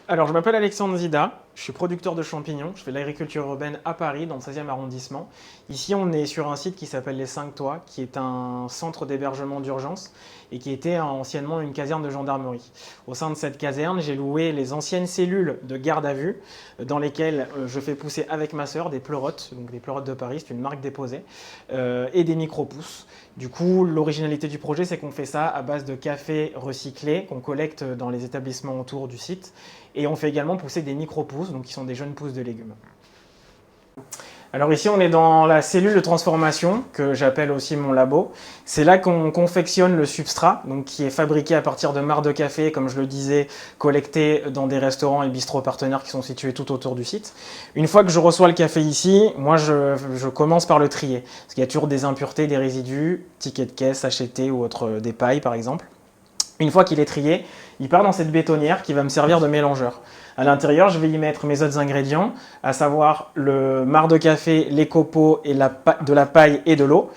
Alors, je m'appelle Alexandre Zida, je suis producteur de champignons, je fais de l'agriculture urbaine à Paris, dans le 16e arrondissement. Ici, on est sur un site qui s'appelle les 5 Toits, qui est un centre d'hébergement d'urgence et qui était anciennement une caserne de gendarmerie. Au sein de cette caserne, j'ai loué les anciennes cellules de garde à vue, dans lesquelles je fais pousser avec ma sœur des pleurotes, donc des pleurotes de Paris, c'est une marque déposée, et des micro-pousses. Du coup, l'originalité du projet, c'est qu'on fait ça à base de café recyclé qu'on collecte dans les établissements autour du site. Et on fait également pousser des micro-pousses, donc qui sont des jeunes pousses de légumes. Alors ici, on est dans la cellule de transformation, que j'appelle aussi mon labo. C'est là qu'on confectionne le substrat, donc qui est fabriqué à partir de marcs de café, comme je le disais, collectés dans des restaurants et bistrots partenaires qui sont situés tout autour du site. Une fois que je reçois le café ici, moi je commence par le trier, parce qu'il y a toujours des impuretés, des résidus, tickets de caisse, achetés ou autres, des pailles par exemple. Une fois qu'il est trié, il part dans cette bétonnière qui va me servir de mélangeur. À l'intérieur, je vais y mettre mes autres ingrédients, à savoir le marc de café, les copeaux et de la paille et de l'eau.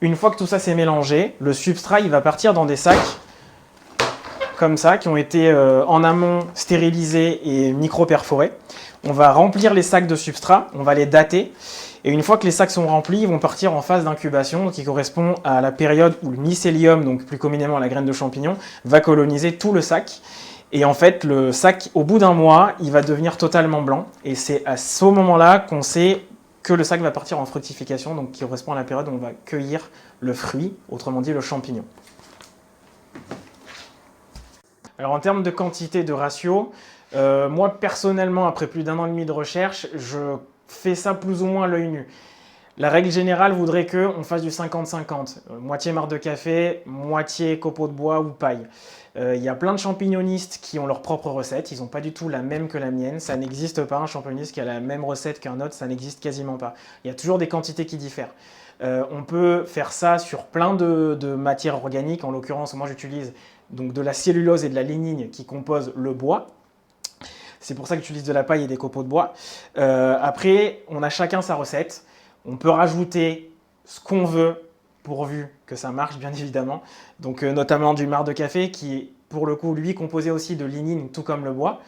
Une fois que tout ça s'est mélangé, le substrat il va partir dans des sacs comme ça, qui ont été en amont stérilisés et micro-perforés. On va remplir les sacs de substrat, on va les dater. Et une fois que les sacs sont remplis, ils vont partir en phase d'incubation qui correspond à la période où le mycélium, donc plus communément la graine de champignon, va coloniser tout le sac. Et en fait, le sac, au bout d'un mois, il va devenir totalement blanc. Et c'est à ce moment-là qu'on sait que le sac va partir en fructification, donc qui correspond à la période où on va cueillir le fruit, autrement dit le champignon. Alors en termes de quantité, de ratio, moi personnellement, après plus d'1 an et demi de recherche, je fais ça plus ou moins à l'œil nu. La règle générale voudrait qu'on fasse du 50-50, moitié marc de café, moitié copeaux de bois ou paille. Il y a plein de champignonistes qui ont leur propre recette, ils n'ont pas du tout la même que la mienne, ça n'existe pas un champignoniste qui a la même recette qu'un autre, ça n'existe quasiment pas. Il y a toujours des quantités qui diffèrent. On peut faire ça sur plein de matières organiques, en l'occurrence moi j'utilise donc de la cellulose et de la lignine qui composent le bois. C'est pour ça que j'utilise de la paille et des copeaux de bois. Après, on a chacun sa recette. On peut rajouter ce qu'on veut pourvu que ça marche, bien évidemment. Donc, notamment du marc de café qui est, pour le coup, lui, composé aussi de lignine, tout comme le bois.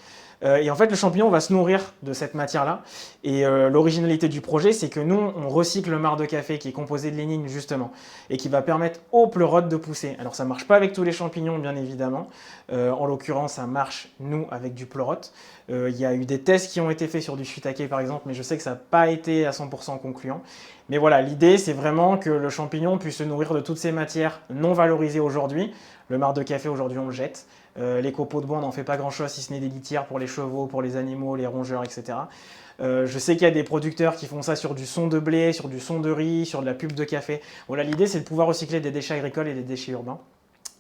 Et en fait, le champignon va se nourrir de cette matière-là. Et l'originalité du projet, c'est que nous, on recycle le marc de café qui est composé de lignine, justement, et qui va permettre aux pleurotes de pousser. Alors, ça ne marche pas avec tous les champignons, bien évidemment. En l'occurrence, ça marche, nous, avec du pleurote. Il y a eu des tests qui ont été faits sur du shiitake, par exemple, mais je sais que ça n'a pas été à 100% concluant. Mais voilà, l'idée, c'est vraiment que le champignon puisse se nourrir de toutes ces matières non valorisées aujourd'hui. Le marc de café, aujourd'hui, on le jette. Les copeaux de bois, on n'en fait pas grand-chose, si ce n'est des litières pour les chevaux, pour les animaux, les rongeurs, etc. Je sais qu'il y a des producteurs qui font ça sur du son de blé, sur du son de riz, sur de la pulpe de café. Voilà, l'idée, c'est de pouvoir recycler des déchets agricoles et des déchets urbains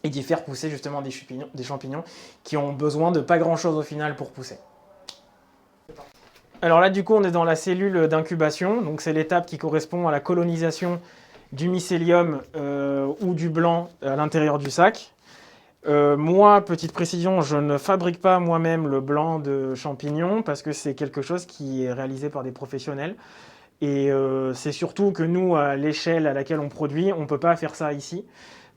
et d'y faire pousser justement des champignons qui ont besoin de pas grand-chose au final pour pousser. Alors là, du coup, on est dans la cellule d'incubation. Donc, c'est l'étape qui correspond à la colonisation du mycélium ou du blanc à l'intérieur du sac. Moi, petite précision, je ne fabrique pas moi-même le blanc de champignons parce que c'est quelque chose qui est réalisé par des professionnels. Et c'est surtout que nous, à l'échelle à laquelle on produit, on ne peut pas faire ça ici.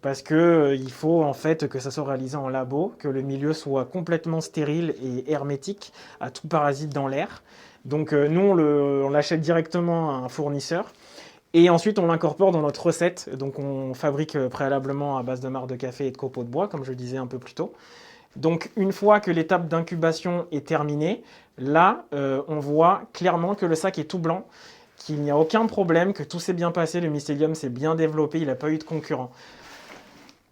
Parce qu'il faut en fait que ça soit réalisé en labo, que le milieu soit complètement stérile et hermétique à tout parasite dans l'air. Donc nous, on l'achète directement à un fournisseur. Et ensuite, on l'incorpore dans notre recette. Donc, on fabrique préalablement à base de marc de café et de copeaux de bois, comme je le disais un peu plus tôt. Donc, une fois que l'étape d'incubation est terminée, là, on voit clairement que le sac est tout blanc, qu'il n'y a aucun problème, que tout s'est bien passé, le mycélium s'est bien développé, il n'a pas eu de concurrent.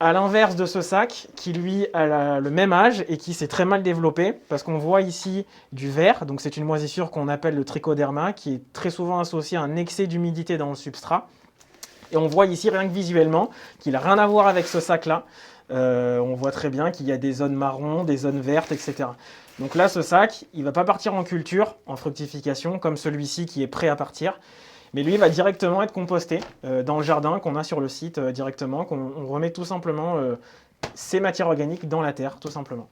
À l'inverse de ce sac, qui lui a le même âge et qui s'est très mal développé, parce qu'on voit ici du vert, donc c'est une moisissure qu'on appelle le trichoderma, qui est très souvent associé à un excès d'humidité dans le substrat. Et on voit ici, rien que visuellement, qu'il n'a rien à voir avec ce sac-là. On voit très bien qu'il y a des zones marron, des zones vertes, etc. Donc là, ce sac, il ne va pas partir en culture, en fructification, comme celui-ci qui est prêt à partir. Mais lui, il va directement être composté dans le jardin qu'on a sur le site directement, qu'on remet tout simplement ces matières organiques dans la terre, tout simplement.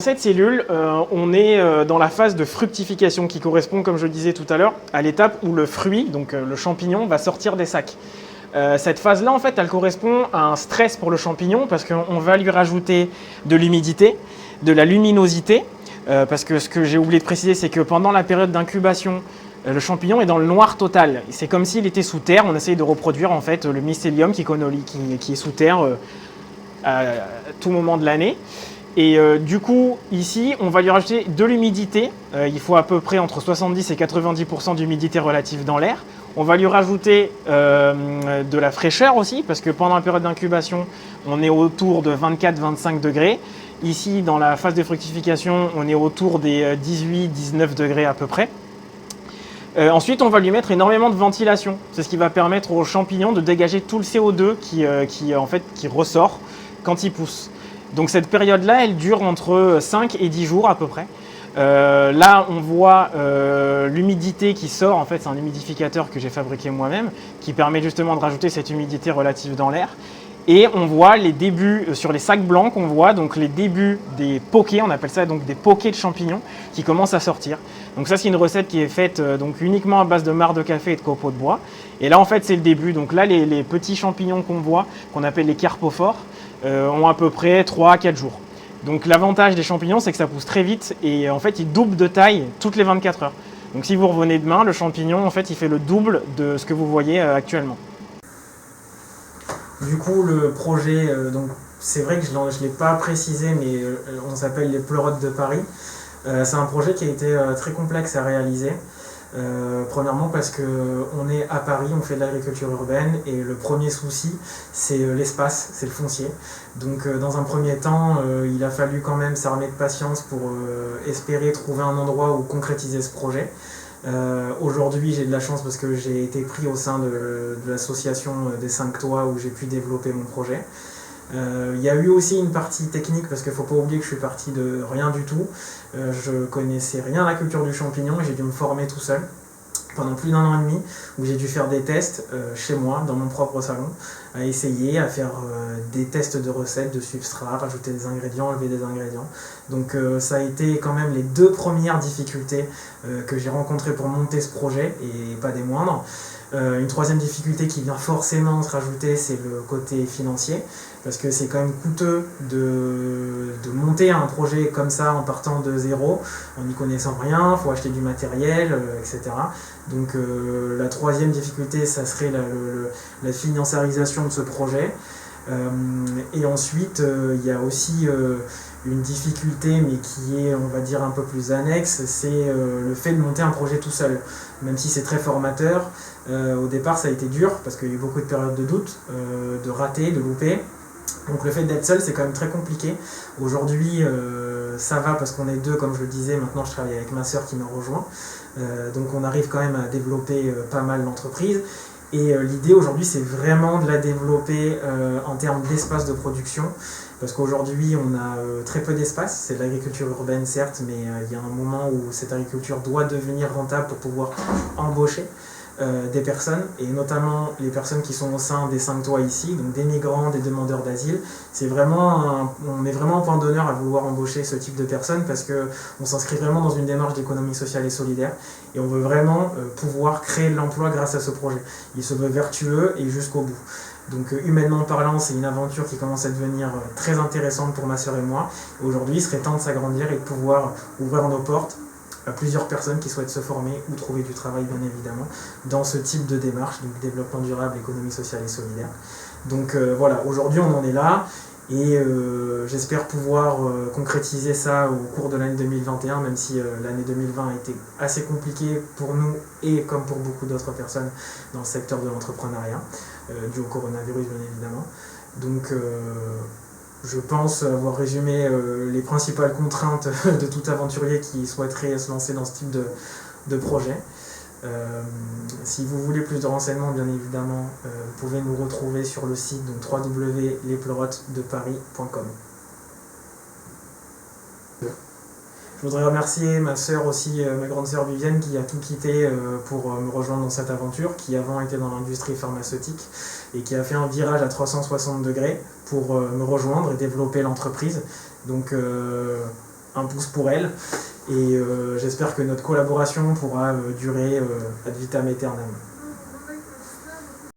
Dans cette cellule, on est dans la phase de fructification qui correspond, comme je le disais tout à l'heure, à l'étape où le fruit, donc le champignon, va sortir des sacs. Cette phase-là, en fait, elle correspond à un stress pour le champignon parce qu'on va lui rajouter de l'humidité, de la luminosité, parce que ce que j'ai oublié de préciser, c'est que pendant la période d'incubation, le champignon est dans le noir total. C'est comme s'il était sous terre. On essaye de reproduire en fait le mycélium qui est sous terre à tout moment de l'année. Et du coup, ici, on va lui rajouter de l'humidité. Il faut à peu près entre 70 et 90% d'humidité relative dans l'air. On va lui rajouter de la fraîcheur aussi, parce que pendant la période d'incubation, on est autour de 24-25 degrés. Ici, dans la phase de fructification, on est autour des 18-19 degrés à peu près. Ensuite, on va lui mettre énormément de ventilation. C'est ce qui va permettre aux champignons de dégager tout le CO2 qui ressort quand ils poussent. Donc cette période-là, elle dure entre 5 et 10 jours à peu près. Là, on voit l'humidité qui sort. En fait, c'est un humidificateur que j'ai fabriqué moi-même qui permet justement de rajouter cette humidité relative dans l'air. Et on voit les débuts sur les sacs blancs qu'on voit, donc les débuts des pokés, on appelle ça donc des pokés de champignons qui commencent à sortir. Donc ça, c'est une recette qui est faite donc uniquement à base de marc de café et de copeaux de bois. Et là, en fait, c'est le début. Donc là, les petits champignons qu'on voit, qu'on appelle les carpophores, ont à peu près 3 à 4 jours. Donc l'avantage des champignons, c'est que ça pousse très vite et en fait, ils doublent de taille toutes les 24 heures. Donc si vous revenez demain, le champignon, en fait, il fait le double de ce que vous voyez actuellement. Du coup, le projet, donc c'est vrai que je ne l'ai pas précisé, mais on s'appelle les Pleurotes de Paris. C'est un projet qui a été très complexe à réaliser. Premièrement parce qu'on est à Paris, on fait de l'agriculture urbaine et le premier souci c'est l'espace, c'est le foncier. Donc dans un premier temps, il a fallu quand même s'armer de patience pour espérer trouver un endroit où concrétiser ce projet. Aujourd'hui j'ai de la chance parce que j'ai été pris au sein de l'association des 5 toits où j'ai pu développer mon projet. Il y a eu aussi une partie technique parce qu'il ne faut pas oublier que je suis parti de rien du tout. Je connaissais rien à la culture du champignon et j'ai dû me former tout seul pendant plus d'1 an et demi où j'ai dû faire des tests chez moi, dans mon propre salon, à essayer, à faire des tests de recettes, de substrats, rajouter des ingrédients, enlever des ingrédients. Donc ça a été quand même les 2 premières difficultés que j'ai rencontrées pour monter ce projet et pas des moindres. Une troisième difficulté qui vient forcément se rajouter, c'est le côté financier, parce que c'est quand même coûteux de monter un projet comme ça en partant de zéro, en n'y connaissant rien, il faut acheter du matériel, etc. Donc la troisième difficulté, ça serait la financiarisation de ce projet. Et ensuite, il y a aussi une difficulté, mais qui est, on va dire, un peu plus annexe, c'est le fait de monter un projet tout seul. Même si c'est très formateur, au départ ça a été dur, parce qu'il y a eu beaucoup de périodes de doute, de rater, de louper. Donc le fait d'être seul, c'est quand même très compliqué. Aujourd'hui, ça va parce qu'on est 2, comme je le disais. Maintenant, je travaille avec ma sœur qui me rejoint. Donc on arrive quand même à développer pas mal l'entreprise. Et l'idée aujourd'hui, c'est vraiment de la développer en termes d'espace de production. Parce qu'aujourd'hui, on a très peu d'espace. C'est de l'agriculture urbaine, certes, mais il y a un moment où cette agriculture doit devenir rentable pour pouvoir embaucher des personnes, et notamment les personnes qui sont au sein des 5 toits ici, donc des migrants, des demandeurs d'asile. On met vraiment un point d'honneur à vouloir embaucher ce type de personnes parce qu'on s'inscrit vraiment dans une démarche d'économie sociale et solidaire et on veut vraiment pouvoir créer de l'emploi grâce à ce projet. Il se veut vertueux et jusqu'au bout. Donc humainement parlant, c'est une aventure qui commence à devenir très intéressante pour ma sœur et moi. Aujourd'hui, il serait temps de s'agrandir et de pouvoir ouvrir nos portes à plusieurs personnes qui souhaitent se former ou trouver du travail, bien évidemment, dans ce type de démarche, donc développement durable, économie sociale et solidaire. Donc voilà, aujourd'hui on en est là et j'espère pouvoir concrétiser ça au cours de l'année 2021, même si l'année 2020 a été assez compliquée pour nous et comme pour beaucoup d'autres personnes dans le secteur de l'entrepreneuriat, dû au coronavirus bien évidemment. Donc je pense avoir résumé les principales contraintes de tout aventurier qui souhaiterait se lancer dans ce type de projet. Si vous voulez plus de renseignements, bien évidemment, vous pouvez nous retrouver sur le site www.lespleurottesdeparis.com. Je voudrais remercier ma sœur aussi, ma grande sœur Vivienne, qui a tout quitté pour me rejoindre dans cette aventure, qui avant était dans l'industrie pharmaceutique et qui a fait un virage à 360 degrés pour me rejoindre et développer l'entreprise. Donc un pouce pour elle et j'espère que notre collaboration pourra durer ad vitam aeternam.